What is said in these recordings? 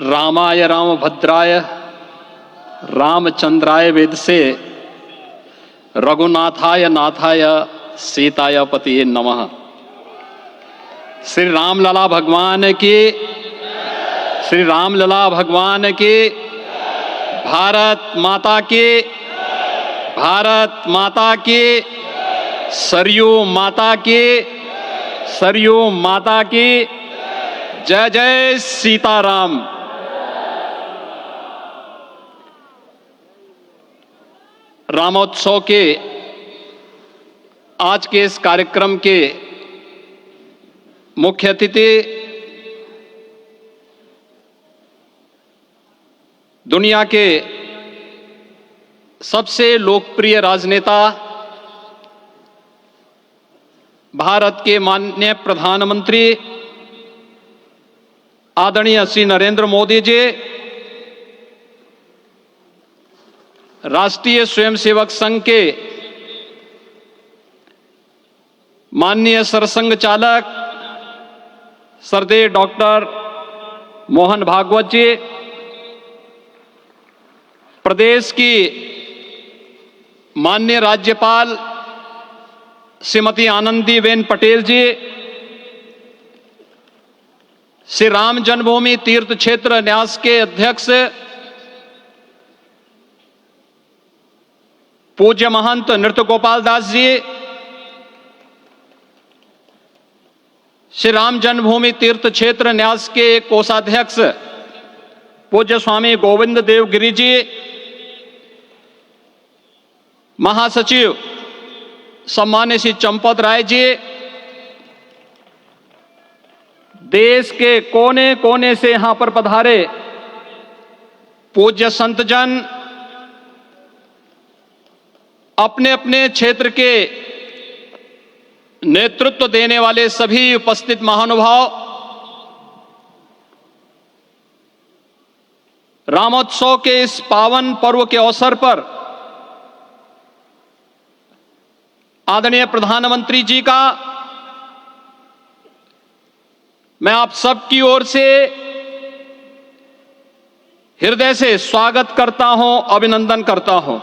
रामाय रामभद्राय रामचंद्राय वेदसे रघुनाथाय नाथाय सीताय पतिये नमः। श्री रामलला भगवान की, श्री रामलला भगवान की, भारत माता की, भारत माता की, सरयू माता की, सरयू माता की, जय जय सीताराम। रामोत्सव के आज के इस कार्यक्रम के मुख्य अतिथि दुनिया के सबसे लोकप्रिय राजनेता भारत के माननीय प्रधानमंत्री आदरणीय श्री नरेंद्र मोदी जी, राष्ट्रीय स्वयंसेवक संघ के माननीय सरसंघ चालक श्रद्धेय डॉक्टर मोहन भागवत जी, प्रदेश की माननीय राज्यपाल श्रीमती आनंदीबेन पटेल जी, श्री राम जन्मभूमि तीर्थ क्षेत्र न्यास के अध्यक्ष पूज्य महंत नृत्य गोपाल दास जी, श्री राम जन्मभूमि तीर्थ क्षेत्र न्यास के कोषाध्यक्ष पूज्य स्वामी गोविंद देव गिरी जी, महासचिव सम्मान्य श्री चंपत राय जी, देश के कोने कोने से यहां पर पधारे पूज्य संतजन, अपने अपने क्षेत्र के नेतृत्व देने वाले सभी उपस्थित महानुभाव, रामोत्सव के इस पावन पर्व के अवसर पर आदरणीय प्रधानमंत्री जी का मैं आप सबकी ओर से हृदय से स्वागत करता हूं, अभिनंदन करता हूं।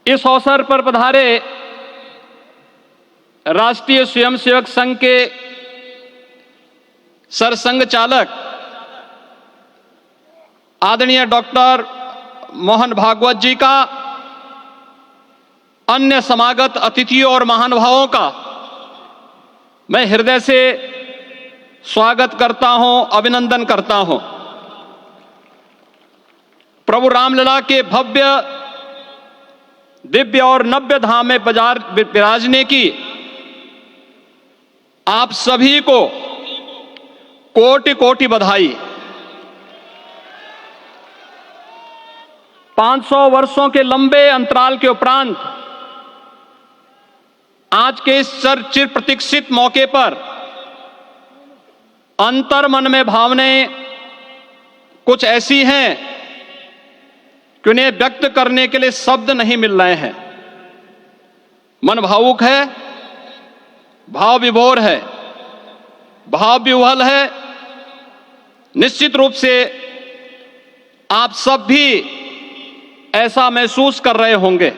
इस अवसर पर पधारे राष्ट्रीय स्वयंसेवक संघ के सरसंघ चालक आदरणीय डॉक्टर मोहन भागवत जी का, अन्य समागत अतिथियों और महानुभावों का मैं हृदय से स्वागत करता हूं, अभिनंदन करता हूं। प्रभु रामलला के भव्य दिव्य और नव्य धाम में विराजने की आप सभी को कोटि कोटि बधाई। 500 वर्षों के लंबे अंतराल के उपरांत आज के इस चिर प्रतीक्षित मौके पर अंतर मन में भावनाएं कुछ ऐसी हैं कि उन्हें व्यक्त करने के लिए शब्द नहीं मिल रहे हैं। मन भावुक है, भाव विभोर है, भाव विह्वल है। निश्चित रूप से आप सब भी ऐसा महसूस कर रहे होंगे।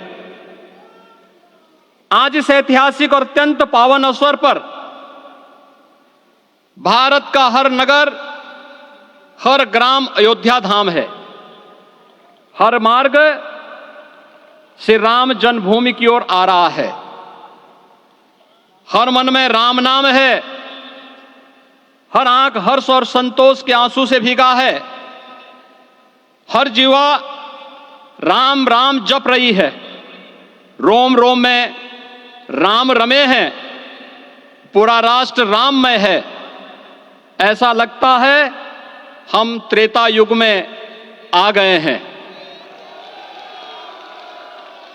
आज इस ऐतिहासिक और अत्यंत पावन अवसर पर भारत का हर नगर, हर ग्राम अयोध्या धाम है। हर मार्ग श्री राम जन्मभूमि की ओर आ रहा है। हर मन में राम नाम है, हर आंख हर्ष और संतोष के आंसू से भीगा है। हर जीवा राम राम जप रही है, रोम रोम में राम रमे हैं, पूरा राष्ट्र राममय है। ऐसा लगता है हम त्रेता युग में आ गए हैं।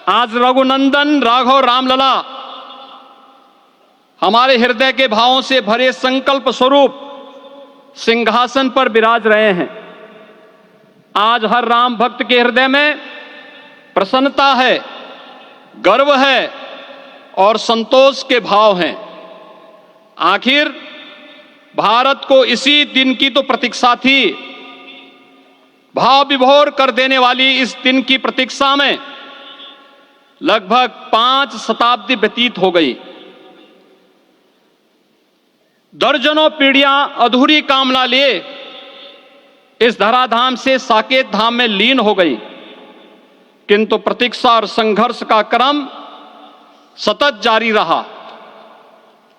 आज रघुनंदन राघव रामलला हमारे हृदय के भावों से भरे संकल्प स्वरूप सिंहासन पर विराज रहे हैं। आज हर राम भक्त के हृदय में प्रसन्नता है, गर्व है और संतोष के भाव हैं। आखिर भारत को इसी दिन की तो प्रतीक्षा थी। भाव विभोर कर देने वाली इस दिन की प्रतीक्षा में लगभग 5 शताब्दी व्यतीत हो गई। दर्जनों पीढ़ियां अधूरी कामना लिए इस धराधाम से साकेत धाम में लीन हो गई, किंतु प्रतीक्षा और संघर्ष का क्रम सतत जारी रहा।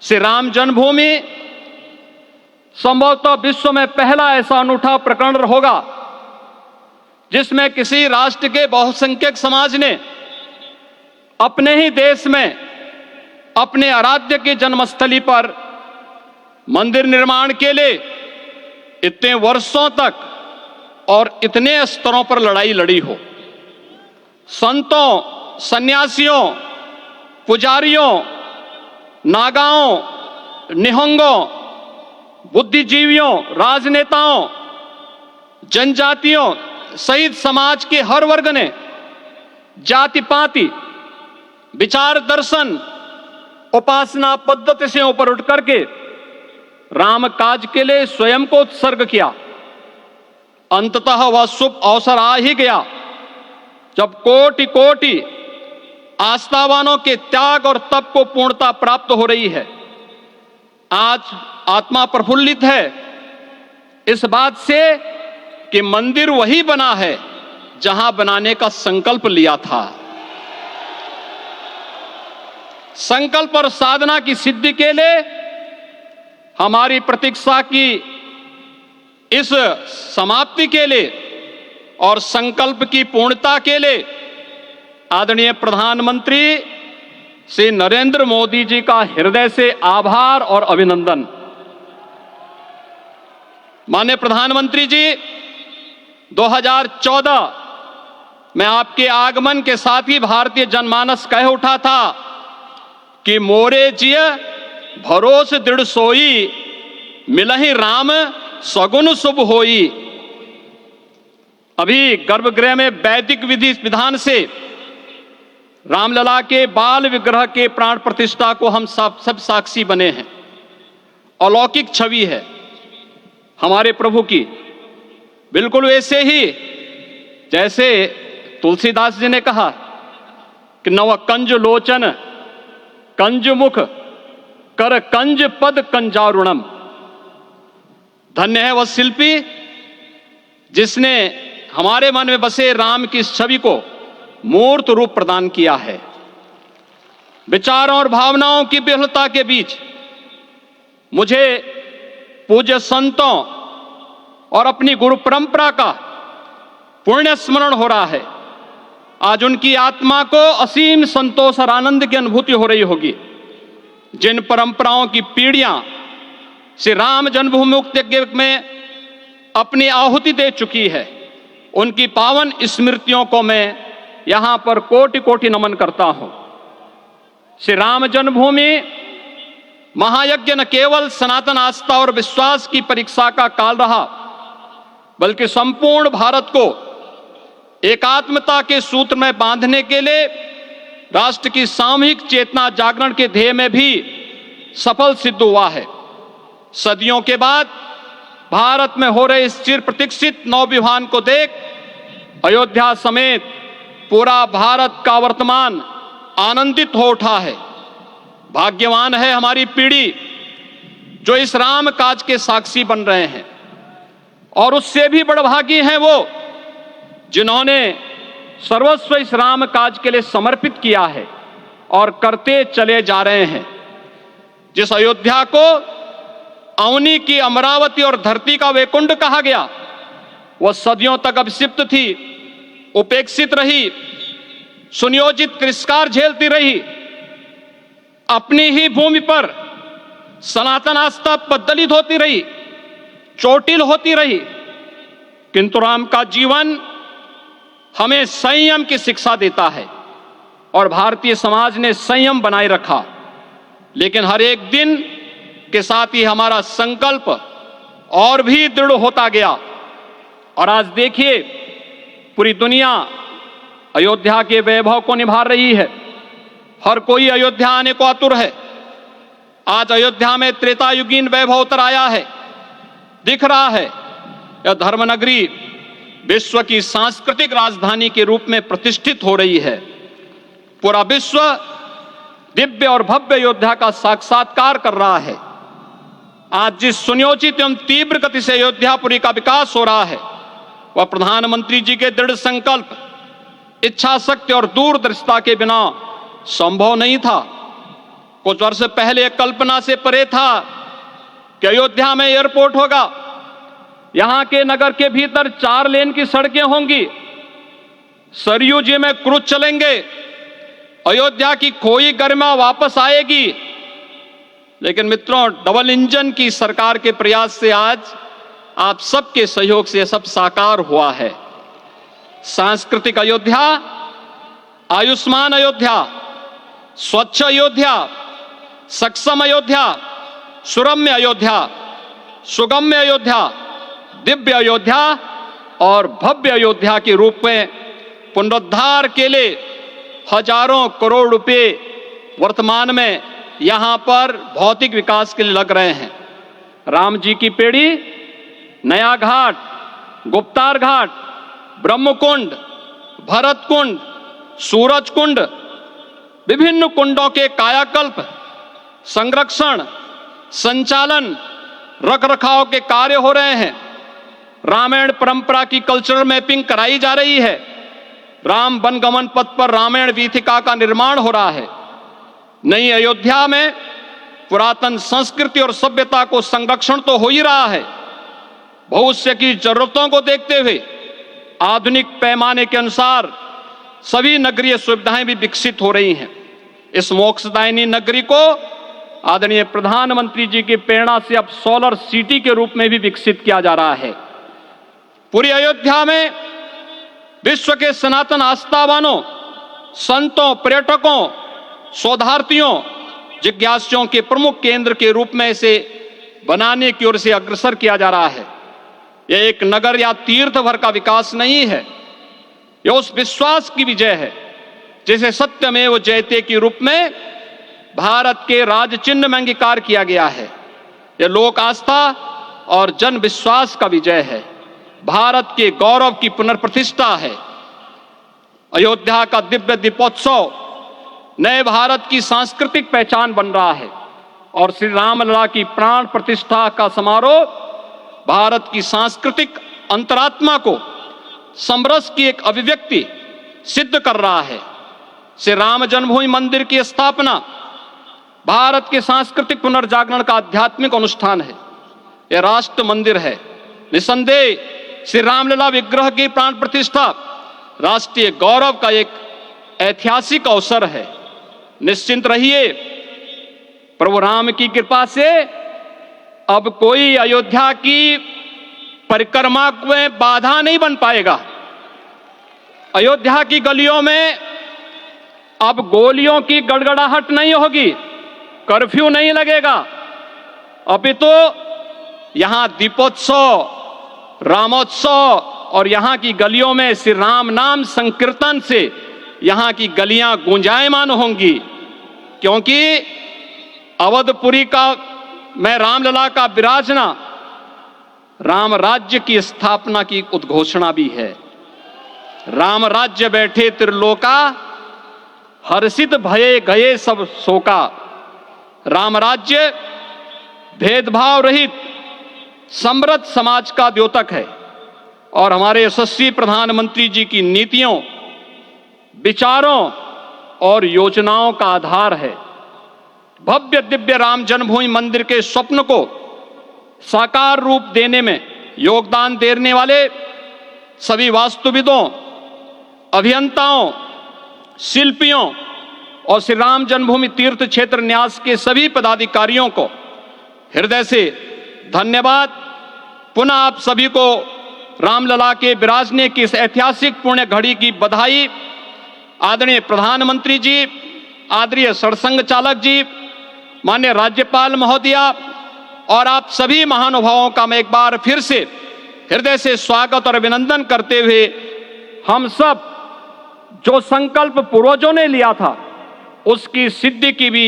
श्री राम जन्मभूमि संभवतः विश्व में पहला ऐसा अनूठा प्रकरण होगा जिसमें किसी राष्ट्र के बहुसंख्यक समाज ने अपने ही देश में अपने आराध्य की जन्मस्थली पर मंदिर निर्माण के लिए इतने वर्षों तक और इतने स्तरों पर लड़ाई लड़ी हो। संतों, सन्यासियों, पुजारियों, नागाओं, निहंगों, बुद्धिजीवियों, राजनेताओं, जनजातियों सहित समाज के हर वर्ग ने जाति पाति, विचार दर्शन, उपासना पद्धति से ऊपर उठ करके राम काज के लिए स्वयं को उत्सर्ग किया। अंततः वह शुभ अवसर आ ही गया जब कोटि कोटि आस्थावानों के त्याग और तप को पूर्णता प्राप्त हो रही है। आज आत्मा प्रफुल्लित है इस बात से कि मंदिर वही बना है जहां बनाने का संकल्प लिया था। संकल्प और साधना की सिद्धि के लिए हमारी प्रतीक्षा की इस समाप्ति के लिए और संकल्प की पूर्णता के लिए आदरणीय प्रधानमंत्री श्री नरेंद्र मोदी जी का हृदय से आभार और अभिनंदन। माननीय प्रधानमंत्री जी, 2014 में आपके आगमन के साथ ही भारतीय जनमानस कह उठा था कि मोरे जिय भरोस दृढ़ सोई, मिलहि राम सगुन शुभ होई। अभी गर्भगृह में वैदिक विधि विधान से रामलला के बाल विग्रह के प्राण प्रतिष्ठा को हम सब साक्षी बने हैं। अलौकिक छवि है हमारे प्रभु की, बिल्कुल वैसे ही जैसे तुलसीदास जी ने कहा कि नव कंज लोचन कंज मुख कर कंज पद कंजारुणम। धन्य है वह शिल्पी जिसने हमारे मन में बसे राम की इस छवि को मूर्त रूप प्रदान किया है। विचारों और भावनाओं की विहलता के बीच मुझे पूज्य संतों और अपनी गुरु परंपरा का पुण्य स्मरण हो रहा है। आज उनकी आत्मा को असीम संतोष और आनंद की अनुभूति हो रही होगी। जिन परंपराओं की पीढ़ियां श्री राम जन्मभूमि मुक्ति यज्ञ में अपनी आहुति दे चुकी है, उनकी पावन स्मृतियों को मैं यहां पर कोटि कोटि नमन करता हूं। श्री राम जन्मभूमि महायज्ञ न केवल सनातन आस्था और विश्वास की परीक्षा का काल रहा, बल्कि संपूर्ण भारत को एकात्मता के सूत्र में बांधने के लिए राष्ट्र की सामूहिक चेतना जागरण के ध्येय में भी सफल सिद्ध हुआ है। सदियों के बाद भारत में हो रहे इस चिर प्रतीक्षित नवविवाह को देख अयोध्या समेत पूरा भारत का वर्तमान आनंदित हो उठा है। भाग्यवान है हमारी पीढ़ी जो इस राम काज के साक्षी बन रहे हैं, और उससे भी बड़भागी हैं वो जिन्होंने सर्वस्व इस राम काज के लिए समर्पित किया है और करते चले जा रहे हैं। जिस अयोध्या को अवनी की अमरावती और धरती का वैकुंठ कहा गया, वह सदियों तक अभिषिप्त थी, उपेक्षित रही, सुनियोजित तिरस्कार झेलती रही। अपनी ही भूमि पर सनातन आस्था पद्दलित होती रही, चोटिल होती रही, किंतु राम का जीवन हमें संयम की शिक्षा देता है और भारतीय समाज ने संयम बनाए रखा। लेकिन हर एक दिन के साथ ही हमारा संकल्प और भी दृढ़ होता गया, और आज देखिए पूरी दुनिया अयोध्या के वैभव को निभा रही है। हर कोई अयोध्या आने को आतुर है। आज अयोध्या में त्रेतायुगीन वैभव उतर आया है। दिख रहा है। यह धर्मनगरी विश्व की सांस्कृतिक राजधानी के रूप में प्रतिष्ठित हो रही है। पूरा विश्व दिव्य और भव्य अयोध्या का साक्षात्कार कर रहा है। आज जिस सुनियोजित एवं तीव्र गति से अयोध्यापुरी का विकास हो रहा है, वह प्रधानमंत्री जी के दृढ़ संकल्प, इच्छा शक्ति और दूरदर्शिता के बिना संभव नहीं था। कुछ वर्ष पहले कल्पना से परे था कि अयोध्या में एयरपोर्ट होगा, यहां के नगर के भीतर 4 लेन की सड़कें होंगी, सरयू जी में क्रूज चलेंगे, अयोध्या की खोई गरिमा वापस आएगी। लेकिन मित्रों, डबल इंजन की सरकार के प्रयास से आज आप सबके सहयोग से यह सब साकार हुआ है। सांस्कृतिक अयोध्या, आयुष्मान अयोध्या, स्वच्छ अयोध्या, सक्षम अयोध्या, सुरम्य अयोध्या, सुगम्य अयोध्या, दिव्य अयोध्या और भव्य अयोध्या के रूप में पुनरुद्धार के लिए हजारों करोड़ रुपए वर्तमान में यहां पर भौतिक विकास के लिए लग रहे हैं। राम जी की पेड़ी, नया घाट, गुप्तार घाट, ब्रह्मकुंड, भरत कुंड, सूरज कुंड, विभिन्न कुंडों के कायाकल्प, संरक्षण, संचालन, रखरखाव के कार्य हो रहे हैं। रामायण परंपरा की कल्चरल मैपिंग कराई जा रही है। राम वनगमन पथ पर रामायण वीथिका का निर्माण हो रहा है। नई अयोध्या में पुरातन संस्कृति और सभ्यता को संरक्षण तो हो ही रहा है, भविष्य की जरूरतों को देखते हुए आधुनिक पैमाने के अनुसार सभी नगरीय सुविधाएं भी विकसित हो रही हैं। इस मोक्षदायिनी नगरी को आदरणीय प्रधानमंत्री जी की प्रेरणा से अब सोलर सिटी के रूप में भी विकसित किया जा रहा है। पूरी अयोध्या में विश्व के सनातन आस्थावानों, संतों, पर्यटकों, शोधार्थियों, जिज्ञासुओं के प्रमुख केंद्र के रूप में इसे बनाने की ओर से अग्रसर किया जा रहा है। यह एक नगर या तीर्थ भर का विकास नहीं है, यह उस विश्वास की विजय है जिसे सत्यमेव जयते के रूप में भारत के राज चिन्ह में अंगीकार किया गया है। यह लोक आस्था और जन विश्वास का विजय है, भारत के गौरव की पुनर्प्रतिष्ठा है। अयोध्या का दिव्य दीपोत्सव नए भारत की सांस्कृतिक पहचान बन रहा है और श्री रामलला की प्राण प्रतिष्ठा का समारोह भारत की सांस्कृतिक अंतरात्मा को समरस की एक अभिव्यक्ति सिद्ध कर रहा है। श्री राम जन्मभूमि मंदिर की स्थापना भारत के सांस्कृतिक पुनर्जागरण का आध्यात्मिक अनुष्ठान है। यह राष्ट्र मंदिर है। निसंदेह श्री रामलला विग्रह की प्राण प्रतिष्ठा राष्ट्रीय गौरव का एक ऐतिहासिक अवसर है। निश्चिंत रहिए, प्रभु राम की कृपा से अब कोई अयोध्या की परिक्रमा में बाधा नहीं बन पाएगा। अयोध्या की गलियों में अब गोलियों की गड़गड़ाहट नहीं होगी, कर्फ्यू नहीं लगेगा। अभी तो यहां दीपोत्सव, रामोत्सव और यहां की गलियों में श्री राम नाम संकीर्तन से यहां की गलियां गुंजायमान होंगी, क्योंकि अवधपुरी का मैं रामलला का विराजना राम राज्य की स्थापना की उद्घोषणा भी है। राम राज्य बैठे त्रिलोका, हर्षित भये गए सब शोका। राम राज्य भेदभाव रहित समृद्ध समाज का द्योतक है और हमारे यशस्वी प्रधानमंत्री जी की नीतियों, विचारों और योजनाओं का आधार है। भव्य दिव्य राम जन्मभूमि मंदिर के स्वप्न को साकार रूप देने में योगदान देने वाले सभी वास्तुविदों, अभियंताओं, शिल्पियों और श्री राम जन्मभूमि तीर्थ क्षेत्र न्यास के सभी पदाधिकारियों को हृदय से धन्यवाद। पुनः आप सभी को रामलला के विराजने की इस ऐतिहासिक पुण्य घड़ी की बधाई। आदरणीय प्रधानमंत्री जी, आदरणीय सरसंघ चालक जी, माननीय राज्यपाल महोदया और आप सभी महानुभावों का मैं एक बार फिर से हृदय से स्वागत और अभिनंदन करते हुए हम सब जो संकल्प पूर्वजों ने लिया था उसकी सिद्धि की भी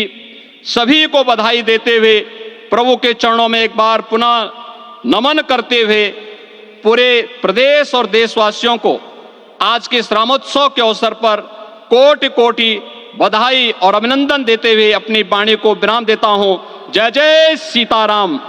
सभी को बधाई देते हुए प्रभु के चरणों में एक बार पुनः नमन करते हुए पूरे प्रदेश और देशवासियों को आज के इस रामोत्सव के अवसर पर कोटि कोटि बधाई और अभिनंदन देते हुए अपनी वाणी को विराम देता हूं। जय जय सीताराम।